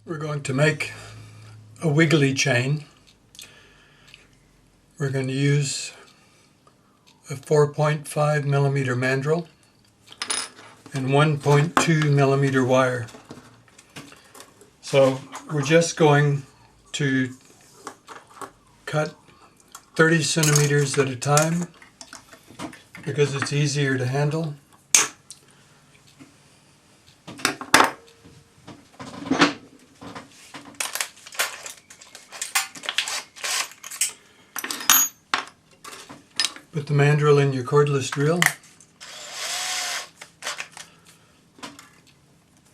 We're going to make a wiggly chain. We're going to use a 4.5 millimeter mandrel and 1.2 millimeter wire. So we're just going to cut 30 centimeters at a time because it's easier to handle. Put the mandrel in your cordless drill.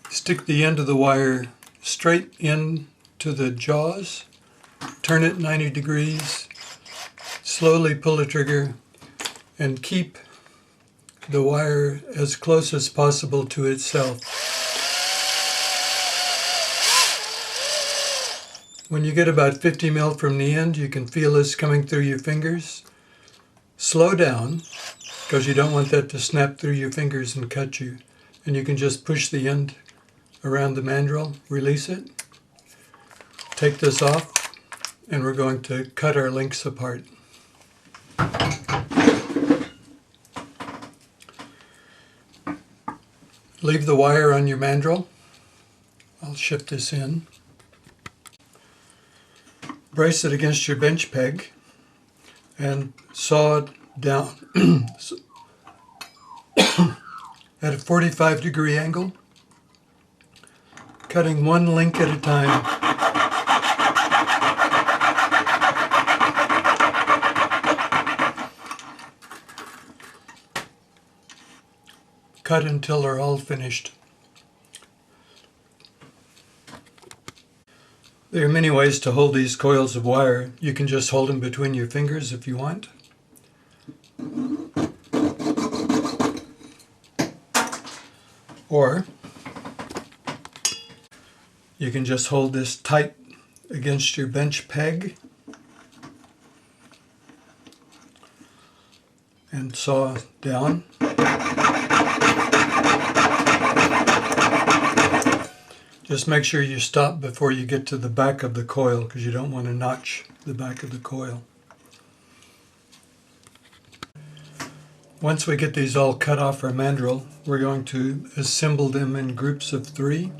Stick the end of the wire straight into the jaws. Turn it 90 degrees. Slowly pull the trigger and keep the wire as close as possible to itself. When you get about 50 mil from the end, you can feel this coming through your fingers. Slow down, because you don't want that to snap through your fingers and cut you. And you can just push the end around the mandrel, release it, take this off, and we're going to cut our links apart. Leave the wire on your mandrel. I'll shift this in. Brace it against your bench peg and saw it down at a 45-degree angle, cutting one link at a time. Cut until they're all finished. There are many ways to hold these coils of wire. You can just hold them between your fingers if you want. Or you can just hold this tight against your bench peg and saw down. Just make sure you stop before you get to the back of the coil, because you don't want to notch the back of the coil. Once we get these all cut off our mandrel, we're going to assemble them in groups of 3.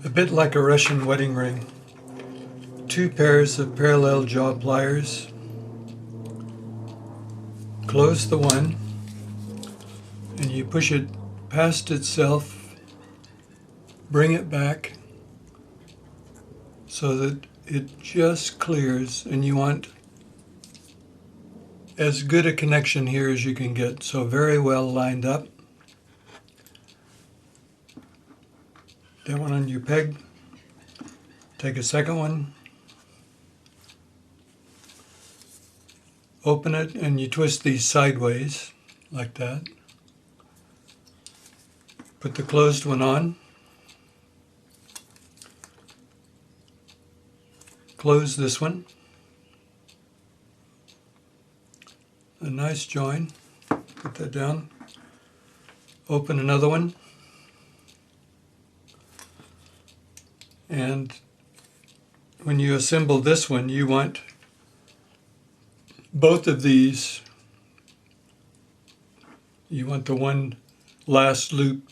A bit like a Russian wedding ring. 2 pairs of parallel jaw pliers. Close the one, and you push it past itself, bring it back so that it just clears, and you want as good a connection here as you can get, so very well lined up. That one on your peg. Take a second one, open it, and you twist these sideways like that. Put the closed one on. Close this one. A nice join. Put that down. Open another one. And when you assemble this one, you want both of these. You want the one last loop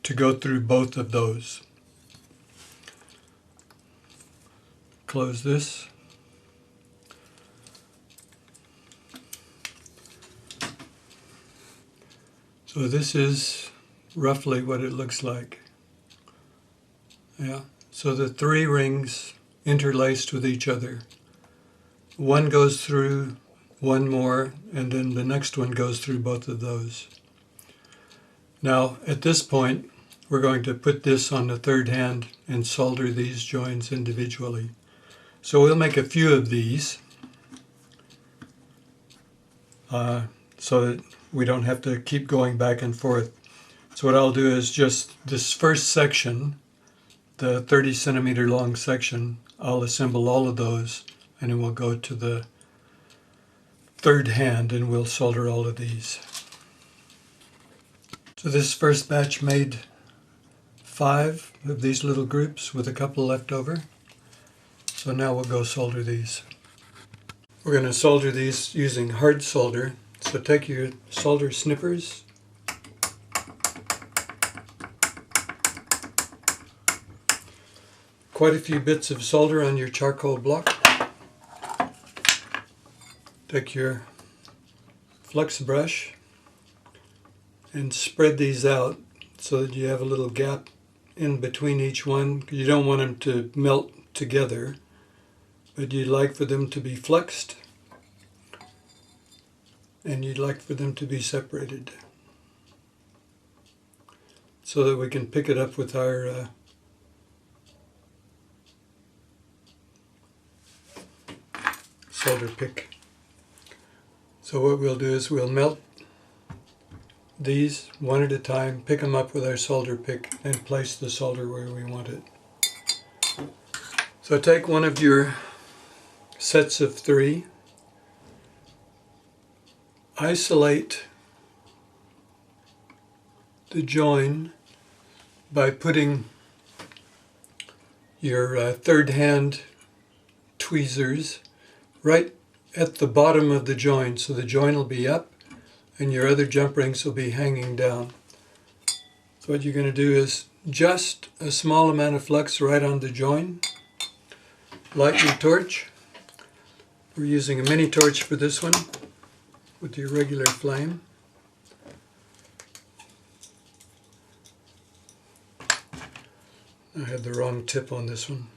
to go through both of those. Close this. So this is roughly what it looks like. Yeah. So the 3 rings interlaced with each other. One goes through one more, and then the next one goes through both of those. Now, at this point, we're going to put this on the third hand and solder these joins individually. So we'll make a few of these so that we don't have to keep going back and forth. So what I'll do is just this first section, the 30 centimeter long section, I'll assemble all of those, and then we'll go to the third hand and we'll solder all of these. So this first batch made 5 of these little groups with a couple left over. So now we'll go solder these. We're going to solder these using hard solder. So take your solder snippers, quite a few bits of solder on your charcoal block. Take your flux brush and spread these out so that you have a little gap in between each one. You don't want them to melt together, but you'd like for them to be flexed and you'd like for them to be separated so that we can pick it up with our solder pick. So what we'll do is we'll melt these one at a time, pick them up with our solder pick, and place the solder where we want it. So take one of your sets of 3, isolate the join by putting your third hand tweezers right at the bottom of the join, so the join will be up and your other jump rings will be hanging down. So what you're going to do is just a small amount of flux right on the join. Light your torch. We're using a mini torch for this one with your regular flame. I had the wrong tip on this one.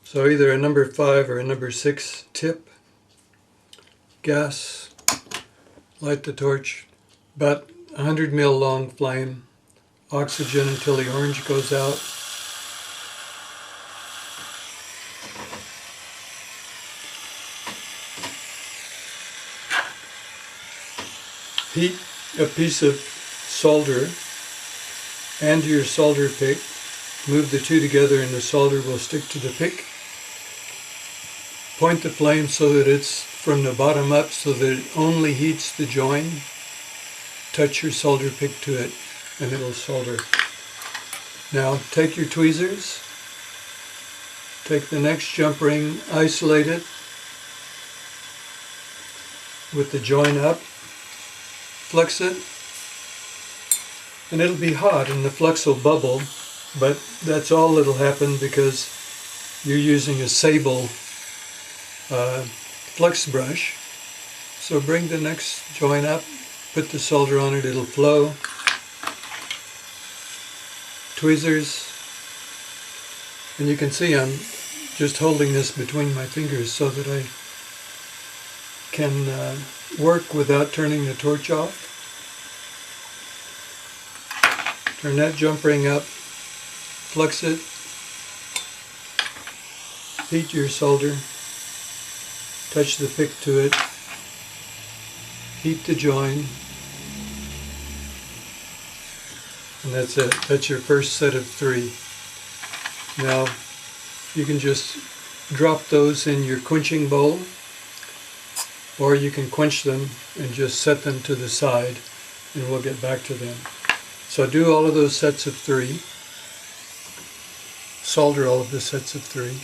So either a number 5 or a number 6 tip. Gas. Light the torch, about 100 mil long flame, oxygen until the orange goes out. Heat a piece of solder and your solder pick. Move the two together and the solder will stick to the pick. Point the flame so that it's from the bottom up so that it only heats the join. Touch your solder pick to it and it'll solder. Now take your tweezers, take the next jump ring, isolate it with the join up, flex it, and it'll be hot and the flux will bubble, but that's all that'll happen because you're using a sable flux brush. So bring the next join up, put the solder on it, it'll flow. Tweezers, and you can see I'm just holding this between my fingers so that I can work without turning the torch off. Turn that jump ring up, flux it, heat your solder, touch the pick to it, heat the join, and that's it. That's your first set of 3. Now you can just drop those in your quenching bowl, or you can quench them and just set them to the side and we'll get back to them. So do all of those sets of 3, solder all of the sets of 3.